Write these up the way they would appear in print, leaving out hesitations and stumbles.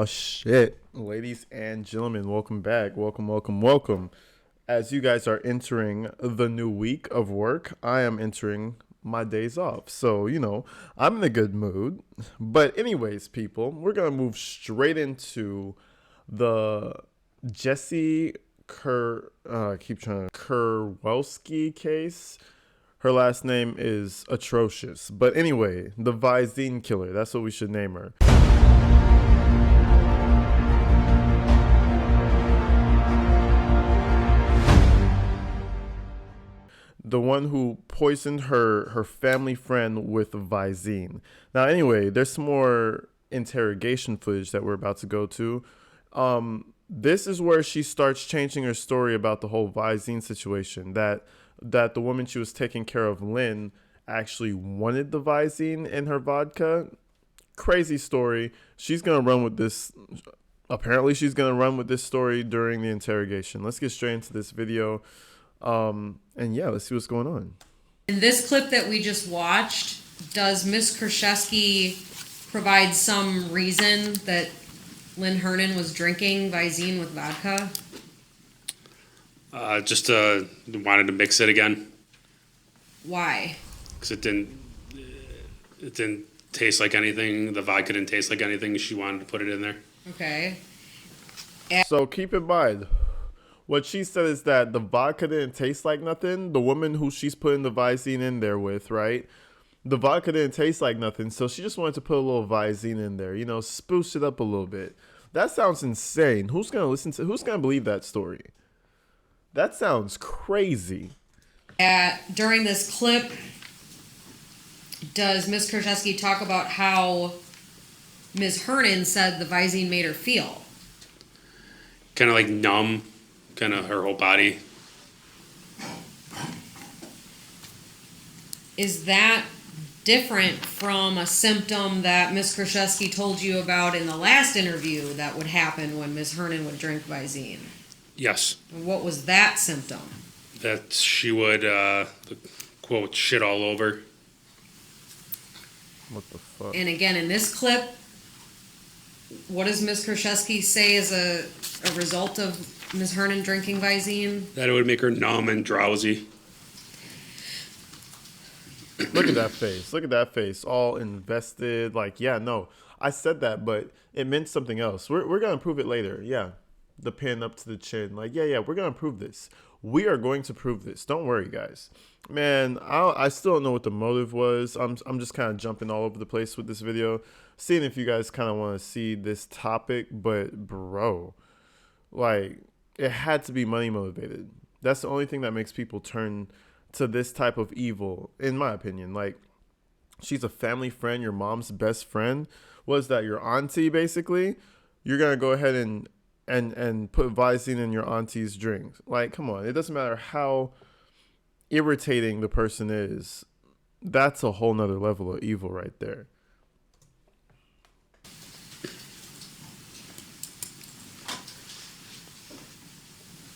Oh shit. Ladies and gentlemen, welcome back. Welcome. As you guys are entering the new week of work, I am entering my days off. So, I'm in a good mood. But anyways, people, we're going to move straight into the Jesse Kurwelski case. Her last name is atrocious. But anyway, the Visine killer. That's what we should name her. The one who poisoned her family friend with Visine. Now, anyway, there's some more interrogation footage that we're about to go to. This is where she starts changing her story about the whole Visine situation. That the woman she was taking care of, Lynn, actually wanted the Visine in her vodka. Crazy story. She's gonna run with this. Apparently, she's gonna run with this story during the interrogation. Let's get straight into this video. And yeah, let's see what's going on. In this clip that we just watched, does Miss Krzyzewski provide some reason that Lynn Hernan was drinking Visine with vodka? Just wanted to mix it again. Why? Because it didn't taste like anything. The vodka didn't taste like anything. She wanted to put it in there. Okay. So keep in mind, what she said is that the vodka didn't taste like nothing. The woman who she's putting the Visine in there with, right? The vodka didn't taste like nothing, so she just wanted to put a little Visine in there, spruce it up a little bit. That sounds insane. Who's gonna believe that story? That sounds crazy. During this clip, does Miss Krzyzewski talk about how Ms. Hernan said the Visine made her feel? Kind of like numb, kind of her whole body. Is that different from a symptom that Ms. Krzyzewski told you about in the last interview that would happen when Ms. Hernan would drink Visine? Yes. What was that symptom? That she would, quote, shit all over. What the fuck? And again, in this clip, what does Ms. Krzyzewski say is a result of Ms. Hernan drinking Visine? That it would make her numb and drowsy. Look at that face. All invested. Like, yeah, no. I said that, but it meant something else. We're going to prove it later. Yeah. The pin up to the chin. Like, yeah, we're going to prove this. We are going to prove this. Don't worry, guys. Man, I still don't know what the motive was. I'm just kind of jumping all over the place with this video, seeing if you guys kind of want to see this topic. But, bro, like, it had to be money motivated. That's the only thing that makes people turn to this type of evil, in my opinion. Like, she's a family friend, your mom's best friend. Was that your auntie, basically? You're going to go ahead and put Visine in your auntie's drink. Like, come on. It doesn't matter how irritating the person is. That's a whole nother level of evil right there.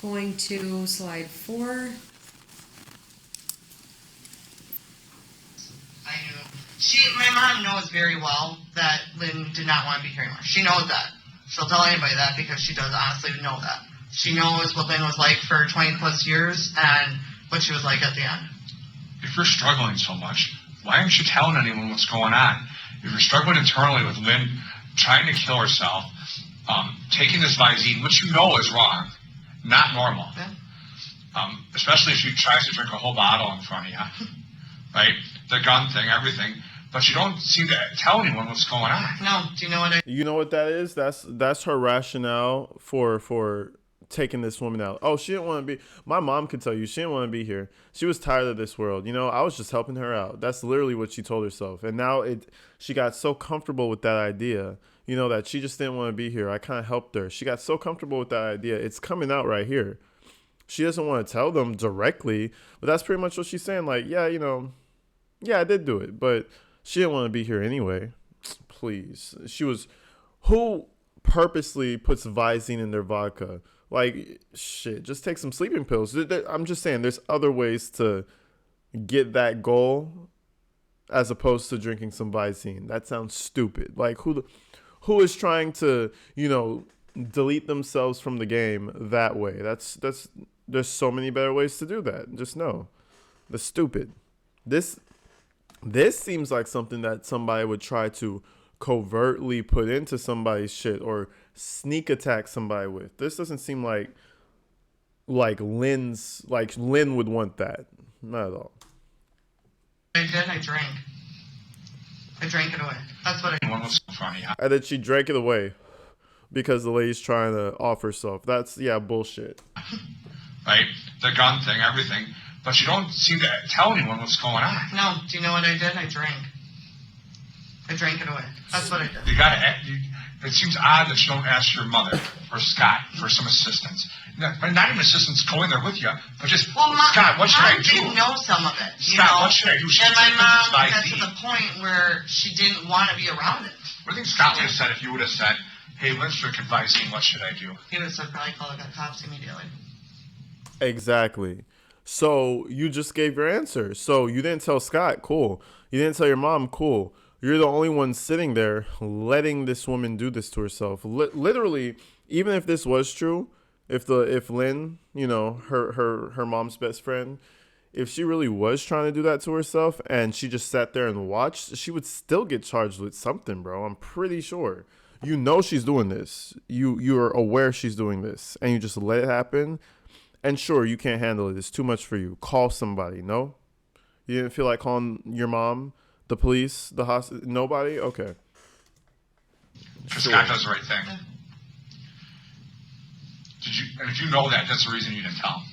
Going to slide 4. My mom knows very well that Lynn did not want to be here anymore. She knows that. She'll tell anybody that because she does honestly know that. She knows what Lynn was like for 20 plus years and what she was like at the end. If you're struggling so much, why aren't you telling anyone what's going on? If you're struggling internally with Lynn trying to kill herself, taking this Visine, which you know is wrong, not normal. Yeah. Especially if she tries to drink a whole bottle in front of you, right? The gun thing, everything. But you don't seem to tell anyone what's going on. No, do you know what You know what that is? That's her rationale for taking this woman out. Oh, she didn't want to be. My mom could tell you she didn't want to be here. She was tired of this world. I was just helping her out. That's literally what she told herself. And now she got so comfortable with that idea, that she just didn't want to be here. I kind of helped her. She got so comfortable with that idea. It's coming out right here. She doesn't want to tell them directly, but that's pretty much what she's saying. Like, yeah, I did do it, but she didn't want to be here anyway. Please. Who purposely puts Visine in their vodka? Like, shit, just take some sleeping pills. I'm just saying there's other ways to get that goal as opposed to drinking some Visine. That sounds stupid. Like, who who is trying to, delete themselves from the game that way. There's so many better ways to do that. Just know. That's stupid. This seems like something that somebody would try to covertly put into somebody's shit or sneak attack somebody with. This doesn't seem like Lynn would want that. Not at all. I did. I drank. I drank it away. That's what I. One was funny. And then she drank it away because the lady's trying to off herself. That's bullshit. Right? The gun thing, everything. But you don't seem to tell anyone what's going on. No. Do you know what I did? I drank. I drank it away. That's what I did. You gotta. It seems odd that you don't ask your mother or Scott for some assistance. Not even assistance going there with you, but just Scott, what should I do? Mom did know some of it. Scott, what should I do? And my mom got to the point where she didn't want to be around it. What do you think Scott would have said if you would have said, "Hey, Lynn's drinking Visine, what should I do?" He would have said, probably call the cops immediately. Exactly. So you just gave your answer. So you didn't tell Scott, cool. You didn't tell your mom, cool. You're the only one sitting there letting this woman do this to herself. Literally, even if this was true, if Lynn, her mom's best friend, if she really was trying to do that to herself and she just sat there and watched, she would still get charged with something, bro. I'm pretty sure. She's doing this. You're aware she's doing this, and you just let it happen. And sure, you can't handle it. It's too much for you. Call somebody. No? You didn't feel like calling your mom, the police, the hospital? Nobody? Okay. Sure. Scott does the right thing. And if you know that, that's the reason you didn't tell him.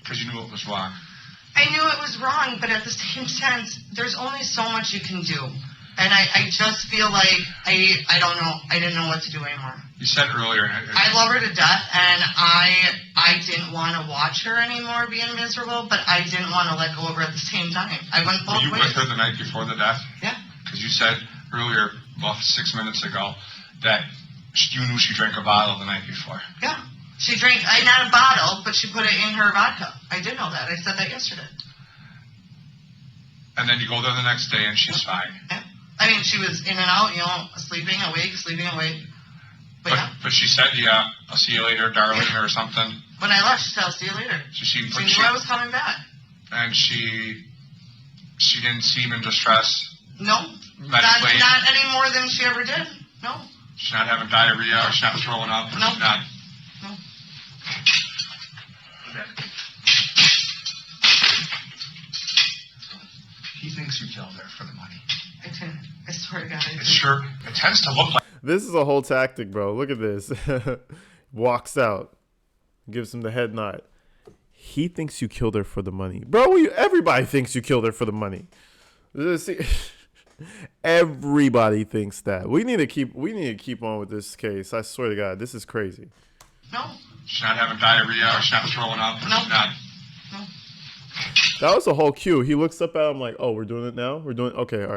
Because you knew it was wrong. I knew it was wrong, but at the same sense, there's only so much you can do. And I just feel like I don't know. I didn't know what to do anymore. You said earlier. I love her to death, and I didn't want to watch her anymore being miserable, but I didn't want to let go of her at the same time. I went both ways. Were you with her the night before the death? Yeah. Because you said earlier, about 6 minutes ago, that you knew she drank a bottle the night before. Yeah. She drank, not a bottle, but she put it in her vodka. I did know that. I said that yesterday. And then you go there the next day, and she's fine. Yeah. I mean, she was in and out, sleeping, awake. But she said, yeah, I'll see you later, darling, or something. When I left, she said, I'll see you later. She knew I was coming back. And she didn't seem in distress? No. Not any more than she ever did. No. She's not having diarrhea, or she's not throwing up? No. She's not. No. He thinks you killed her for the money. I swear to God. It tends to look like. This is a whole tactic, bro. Look at this. Walks out. Gives him the head nod. He thinks you killed her for the money. Bro, everybody thinks you killed her for the money. Everybody thinks that. We need to keep on with this case. I swear to God, this is crazy. No. She's not having diarrhea, or she's not throwing up. No. She's not. No. That was a whole cue. He looks up at him like, oh, we're doing it now? We're doing okay, all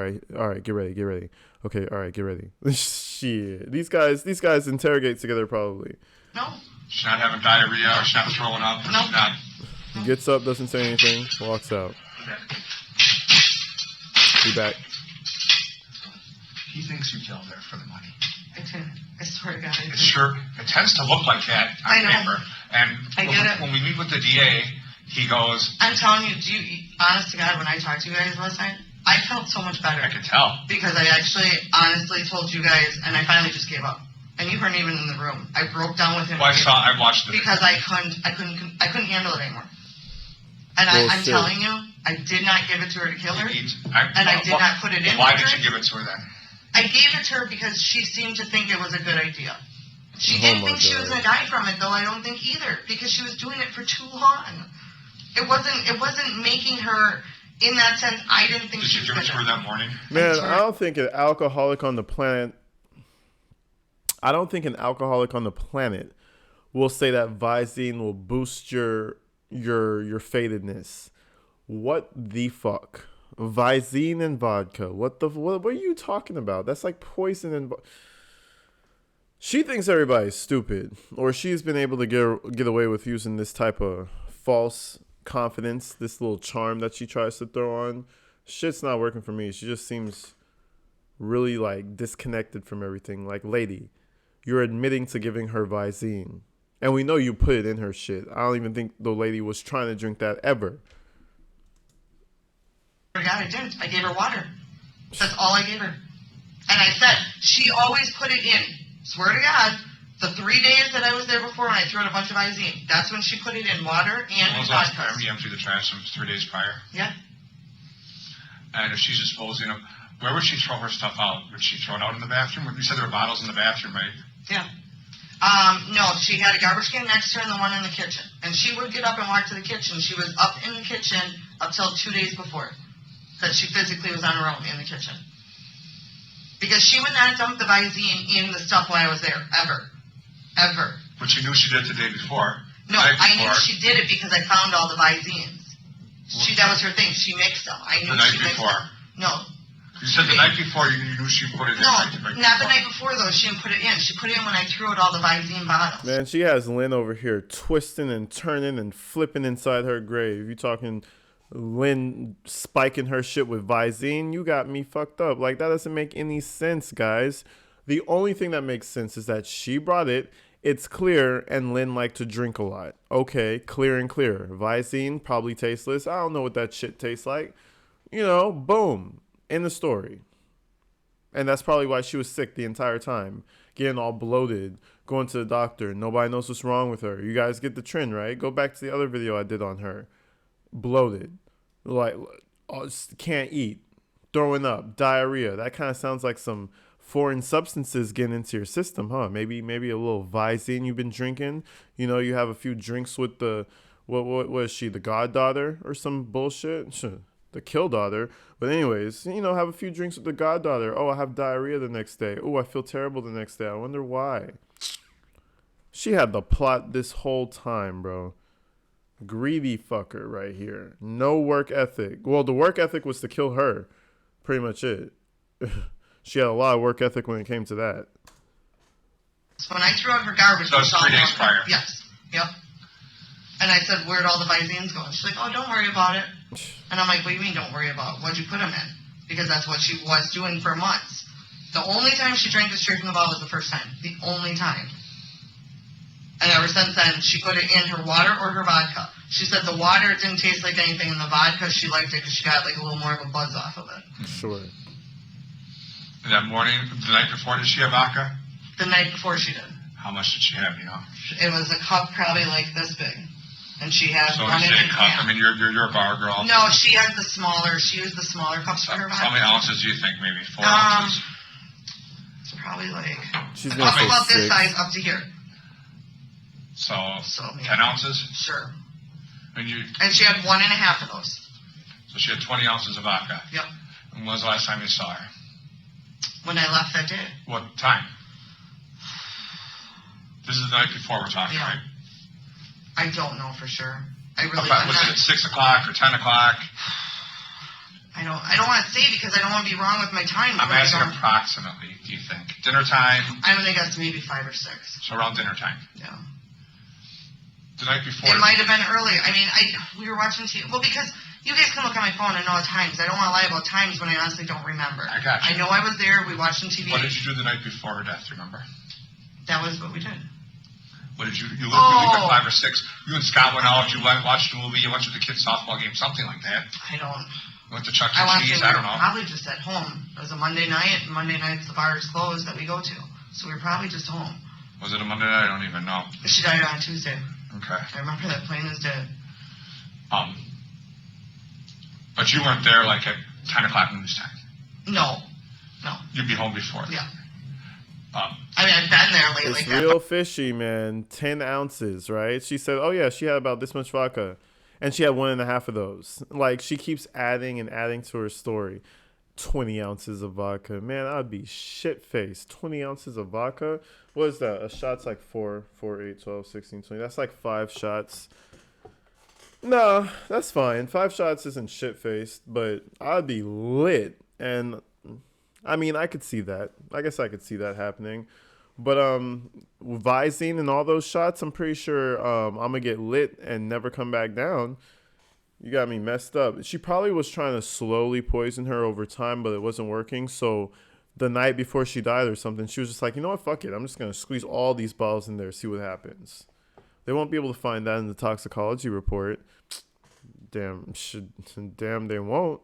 right, get ready. Okay, all right, get ready. Shit. These guys interrogate together probably. No. She's not having diarrhea, or she's not throwing up. No. She's not. He gets up, doesn't say anything, walks out. Be back. He thinks you killed her for the money. I swear to God. It tends to look like that on paper. And I get it. When we meet with the DA, he goes, I'm telling you, honest to God, when I talked to you guys last night, I felt so much better. I could tell. Because I actually honestly told you guys, and I finally just gave up. And you weren't even in the room. I broke down with him. Well, I watched it. Because I couldn't handle it anymore. And I'm telling you, I did not give it to her to kill her. I did not put it in. Why did you give it to her then? I gave it to her because she seemed to think it was a good idea. She didn't think she was going to die from it, though. I don't think either, because she was doing it for too long. It wasn't making her, in that sense. I didn't think she was going to. Did you give it to her that morning? Man, I don't think an alcoholic on the planet. I don't think an alcoholic on the planet will say that Visine will boost your fatedness. What the fuck? Visine and vodka. What are you talking about? That's like poison and she thinks everybody's stupid, or she's been able to get away with using this type of false confidence, this little charm that she tries to throw on. Shit's not working for me. She just seems really like disconnected from everything. Like, lady, you're admitting to giving her Visine. And we know you put it in her shit. I don't even think the lady was trying to drink that ever. God, I didn't. I gave her water. That's all I gave her. And I said, she always put it in. Swear to God, the 3 days that I was there before when I threw out a bunch of Visine, that's when she put it in water and When was the last vodka. time you emptied the trash? It was 3 days prior. Yeah. And if she's disposing of, where would she throw her stuff out? Would she throw it out in the bathroom? You said there were bottles in the bathroom, right? Yeah. No, she had a garbage can next to her and the one in the kitchen. And she would get up and walk to the kitchen. She was up in the kitchen up till 2 days before. Because she physically was on her own in the kitchen. Because she would not dump the Visine in the stuff while I was there. Ever. Ever. But she knew she did it the day before. No, I knew she did it because I found all the Visines. That was her thing. She mixed them. I knew The night she mixed before. them. No. You said the night before you knew she put it in. No, not the night before though. She didn't put it in. She put it in when I threw out all the Visine bottles. Man, she has Lynn over here twisting and turning and flipping inside her grave. You talking Lynn spiking her shit with Visine? You got me fucked up. Like, that doesn't make any sense, guys. The only thing that makes sense is that she brought it. It's clear, and Lynn liked to drink a lot. Okay, clear and clear. Visine, probably tasteless. I don't know what that shit tastes like. You know, boom. In the story. And that's probably why she was sick the entire time. Getting all bloated. Going to the doctor. Nobody knows what's wrong with her. You guys get the trend, right? Go back to the other video I did on her. Bloated. Like, can't eat. Throwing up. Diarrhea. That kind of sounds like some foreign substances getting into your system, huh? Maybe a little Visine you've been drinking. You know, you have a few drinks with the, what is she, the goddaughter or some bullshit? The kill daughter. But anyways, you know, have a few drinks with the goddaughter. Oh, I have diarrhea the next day. Oh, I feel terrible the next day. I wonder why. She had the plot this whole time, bro. Greedy fucker right here. No work ethic. Well, the work ethic was to kill her. Pretty much it. She had a lot of work ethic when it came to that. So when I threw out her garbage, That was 3 days prior. Yes. Yep. And I said, where'd all the Visines go? And she's like, oh, don't worry about it. And I'm like, what do you mean don't worry about it? What'd you put them in? Because that's what she was doing for months. The only time she drank it straight from the bottle was the first time. The only time. And ever since then, she put it in her water or her vodka. She said the water didn't taste like anything, and the vodka, she liked it because she got like a little more of a buzz off of it. Sure. And that morning, the night before, did she have vodka? The night before she did. How much did she have, you know? It was a cup probably like this big. And she had So one when in you say a cup, can. I mean, you're a bar girl. No, she used the smaller cups for her vodka. How many ounces do you think, maybe? 4 Um, ounces? It's probably like She's gonna up say about this 6. size up to here. So, maybe 10 ounces? Sure. And And she had 1.5 of those. so she had 20 ounces of vodka. Yep. And when was the last time you saw her? When I left that day. What time? This is the night before we're talking, Yeah. right? I don't know for sure. I really About, was it at 6 o'clock or 10 o'clock? I don't want to say because I don't want to be wrong with my time. I'm asking approximately, do you think? Dinner time? I'm going to guess maybe 5 or 6. So around dinner time. Yeah. The night before. It might have been early. I mean, we were watching TV. Well, because you guys can look at my phone and know the times. I don't want to lie about times when I honestly don't remember. I got you. I know I was there. We watched on TV. What did you do the night before her death, remember? That was what we did. What did you you looked at 5 or 6. You and Scott went out, you watched a movie, you went to the kids' softball game, something like that. I don't. You went to Chuck E. I want to Cheese, say I don't know. probably just at home. It was a Monday night, and Monday nights the bar is closed that we go to. So we were probably just home. Was it a Monday night? I don't even know. She died on Tuesday. Okay. I remember that plain as dead. But you weren't there like at 10 o'clock news time. No. You'd be home before. Yeah. I mean, I've been there lately. It's real fishy, man. 10 ounces, right? She said, oh, yeah, she had about this much vodka. And she had 1.5 of those. Like, she keeps adding and adding to her story. 20 ounces of vodka. Man, I'd be shit-faced. 20 ounces of vodka? What is that? A shot's like 4, 8, 12, 16, 20. That's like 5 shots. No, that's fine. 5 shots isn't shit-faced, but I'd be lit. And, I mean, I could see that. I guess I could see that happening. But Visine and all those shots, I'm pretty sure I'm going to get lit and never come back down. You got me messed up. She probably was trying to slowly poison her over time, but it wasn't working. So the night before she died or something, she was just like, you know what, fuck it. I'm just going to squeeze all these bottles in there, see what happens. They won't be able to find that in the toxicology report. Damn, they won't.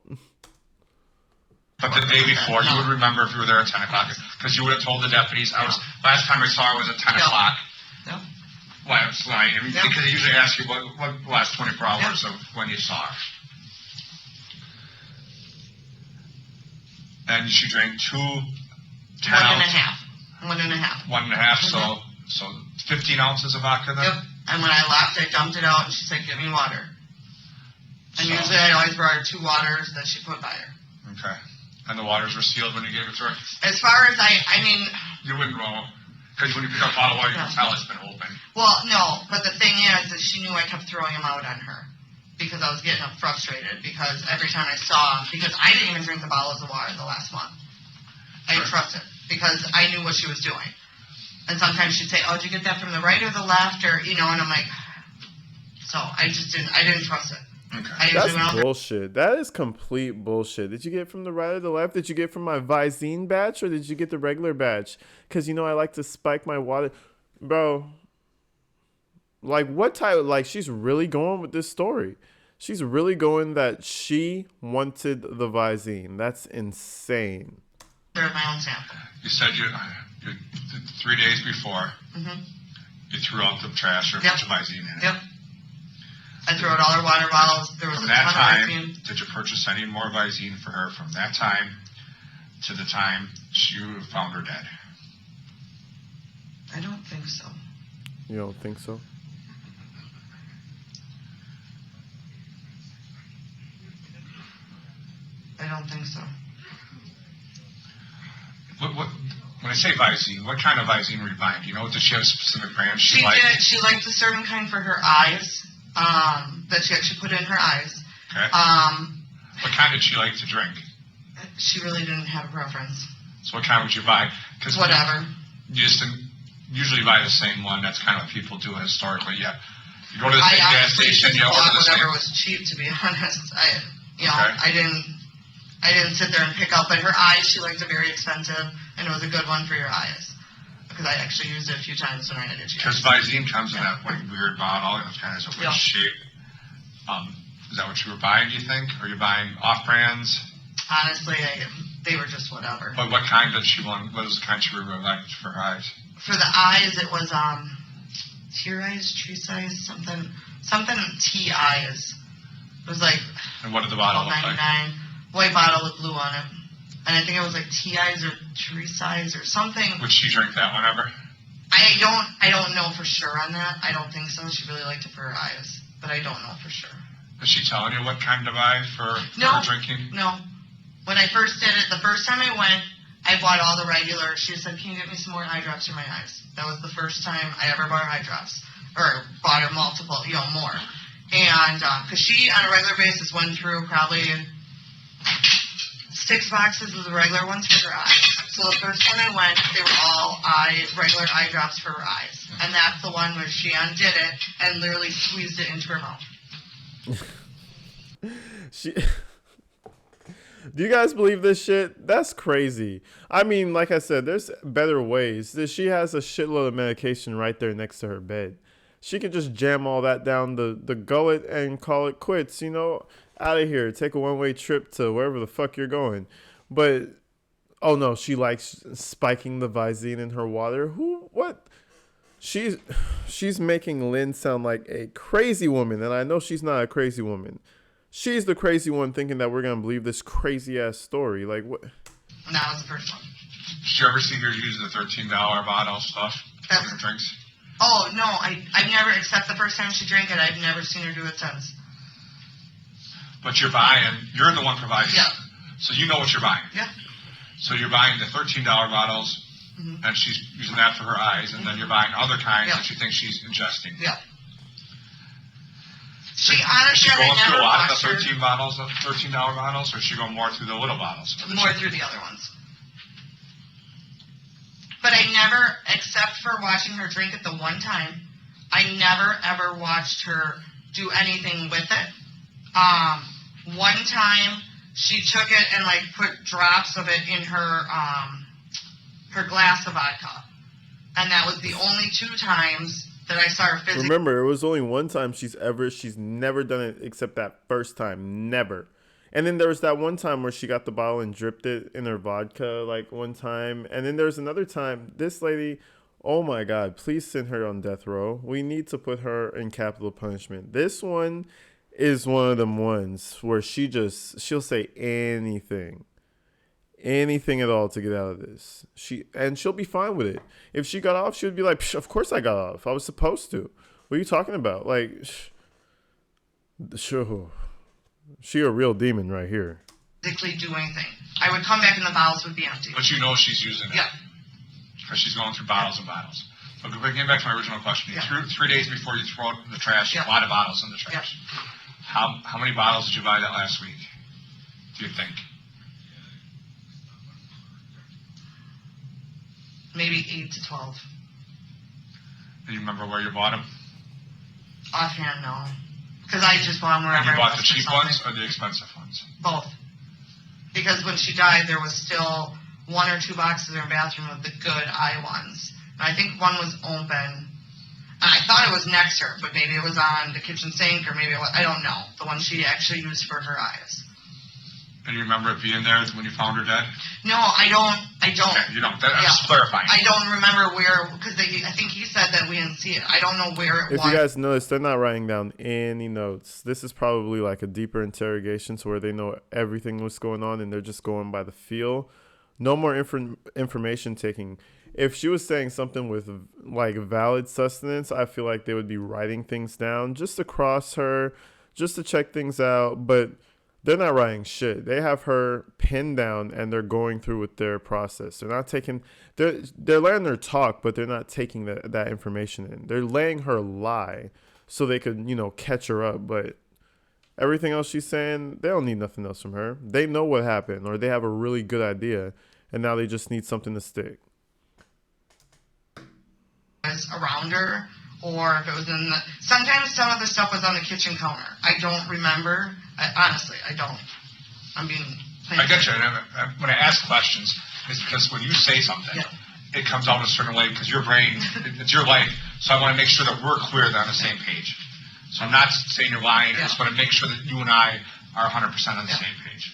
But the day before, you would remember if you were there at 10 o'clock, because you would have told the deputies, last time I saw her was at 10 o'clock. Yeah. Last night, because they usually ask you what the last 24 hours of when you saw her. And she drank 2 10 ounces. 1.5. 1.5, so 15 ounces of vodka then? Yep. And when I left, I dumped it out, and she said, "Give me water." And usually I always brought her 2 waters that she put by her. Okay. And the waters were sealed when you gave it to her? As far as I mean... You wouldn't know, because when you pick up a bottle of water, you can tell it's been open. Well, no, but the thing is that she knew I kept throwing them out on her because I was getting frustrated because every time I saw... Because I didn't even drink the bottles of water the last month. I didn't trust it because I knew what she was doing. And sometimes she'd say, "Oh, did you get that from the right or the left?" Or, and I'm like... So I didn't trust it. Okay. That's bullshit. That is complete bullshit. Did you get it from the right or the left? Did you get it from my Visine batch or did you get the regular batch? Because, I like to spike my water. Bro, like what type, like she's really going with this story. She's really going that she wanted the Visine. That's insane. They're my own sample. You said you 3 days before, you threw out the trash or a bunch of Visine in it. Yep. I threw out all her water bottles. There was from a that ton of time, did you purchase any more Visine for her from that time to the time you found her dead? I don't think so. You don't think so? I don't think so. What, when I say Visine, what kind of Visine were you buying? Do you know, did she have a specific brand She did. She liked a certain kind for her eyes. That she actually put in her eyes. Okay. What kind did she like to drink? She really didn't have a preference. So what kind would you buy? Cause whatever. You just didn't usually buy the same one. That's kind of what people do historically. Yeah. You go to the same gas station, you order the same. Whatever was cheap, to be honest. I didn't sit there and pick out. But her eyes, she liked it very expensive, and it was a good one for your eyes. Because I actually used it a few times when I had itchy eyes. Because Visine comes in that weird bottle. It's kind of a weird shape. Is that what you were buying, do you think? Or are you buying off-brands? Honestly, they were just whatever. But what kind did she want? What was the kind she really liked for her eyes? For the eyes, it was tear eyes, tree size, something tea eyes. It was like... And what did the bottle look like? $12.99. White bottle with blue on it. And I think it was like tea eyes or tree size or something. Would she drink that whenever? I don't know for sure on that. I don't think so. She really liked it for her eyes. But I don't know for sure. Is she telling you what kind to buy for her drinking? No. When I first did it, the first time I went, I bought all the regular. She said, "Can you get me some more eye drops for my eyes?" That was the first time I ever bought eye drops. Or bought her multiple, more. And because she, on a regular basis, went through probably 6 boxes of the regular ones for her eyes. So the first time I went, they were all regular eye drops for her eyes. And that's the one where she undid it and literally squeezed it into her mouth. Do you guys believe this shit? That's crazy. I mean, like I said, there's better ways. She has a shitload of medication right there next to her bed. She could just jam all that down the gullet and call it quits, out of here. Take a one-way trip to wherever the fuck you're going. But, oh no, she likes spiking the Visine in her water. What? She's making Lynn sound like a crazy woman, and I know she's not a crazy woman. She's the crazy one thinking that we're going to believe this crazy-ass story. Like, what? And that was the first one. Did you ever see her use the $13 bottle stuff in her drinks? Oh, no, I've never, except the first time she drank it, I've never seen her do it since. But you're the one providing it. So you know what you're buying. Yeah. So you're buying the $13 bottles, and she's using that for her eyes, and then you're buying other kinds that you think she's ingesting. Yeah. She honestly, is she going through a lot of the $13 $13 bottles, or is she going more through the little bottles? More through the other ones. But I never, except for watching her drink it the one time, I never ever watched her do anything with it. One time she took it and put drops of it in her her glass of vodka. And that was the only 2 times that I saw her physically. Remember, it was only one time she's never done it except that first time. Never. And then there was that one time where she got the bottle and dripped it in her vodka, like one time. And then there was another time, this lady, oh my God, please send her on death row. We need to put her in capital punishment. This one is one of them ones where she'll say anything at all to get out of this. She'll be fine with it. If she got off, she would be like, of course I got off. I was supposed to. What are you talking about? Like, sure. She a real demon right here. Physically do anything. I would come back and the bottles would be empty. But you know she's using it. Yeah. Because she's going through bottles and bottles. So getting back to my original question, Yeah. 3 days before you throw it in the trash, Yeah. a lot of bottles in the trash. Yeah. How many bottles did you buy that last week? Do you think? Maybe 8 to 12. Do you remember where you bought them? Offhand, no. Because I just bought them And wherever you bought I the was for cheap something. ones or the expensive ones? Both. Because when she died, there was still 1 or 2 boxes in her bathroom of the good eye ones. And I think one was open. And I thought it was next to her, but maybe it was on the kitchen sink or maybe it was, I don't know. The one she actually used for her eyes. And you remember it being there when you found her dead? No, I don't. Okay, you don't. I'm just clarifying. I don't remember where, because I think he said that we didn't see it. I don't know where it was. If you guys notice, they're not writing down any notes. This is probably like a deeper interrogation, so where they know everything was going on and they're just going by the feel. No more information taking. If she was saying something with like valid sustenance, I feel like they would be writing things down just to cross her, just to check things out. But they're not writing shit. They have her pinned down and they're going through with their process. They're not taking, they're letting her talk, but they're not taking that information in. They're letting her lie so they could, catch her up. But everything else she's saying, they don't need nothing else from her. They know what happened, or they have a really good idea, and now they just need something to stick. Around her, or if it was in the, sometimes some of the stuff was on the kitchen counter. I don't remember. Honestly, I don't. I'm being I get you. And when I ask questions, it's because when you say something, it comes out a certain way because your brain, it's your life. So I want to make sure that we're clear that on the same page. So I'm not saying you're lying. I just want to make sure that you and I are 100% on the same page.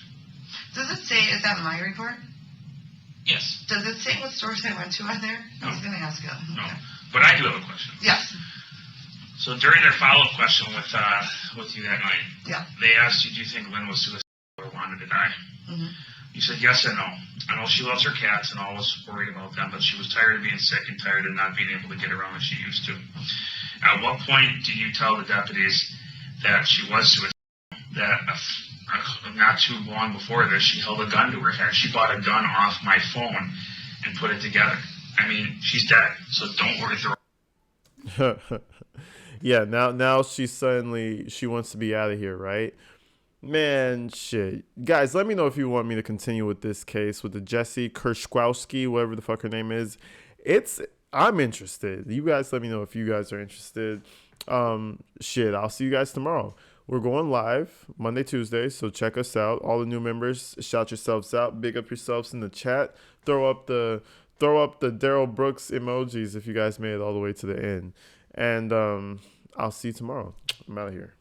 Does it say, is that my report? Yes. Does it say what stores I went to on there? No. I was going to ask you. No. But I do have a question. Yes. So during their follow-up question with you that night, they asked you, do you think Lynn was suicidal or wanted to die? Mm-hmm. You said yes and no. I know she loves her cats and always worried about them, but she was tired of being sick and tired of not being able to get around as she used to. At what point did you tell the deputies that she was suicidal? That not too long before this, she held a gun to her head. She bought a gun off my phone and put it together. I mean, she's dead, so don't worry. Yeah, now she wants to be out of here, right? Man, shit. Guys, let me know if you want me to continue with this case with the Jessie Kershkowski, whatever the fuck her name is. I'm interested. You guys let me know if you guys are interested. Shit, I'll see you guys tomorrow. We're going live Monday, Tuesday, so check us out. All the new members, shout yourselves out, big up yourselves in the chat. Throw up the Daryl Brooks emojis if you guys made it all the way to the end. And I'll see you tomorrow. I'm out of here.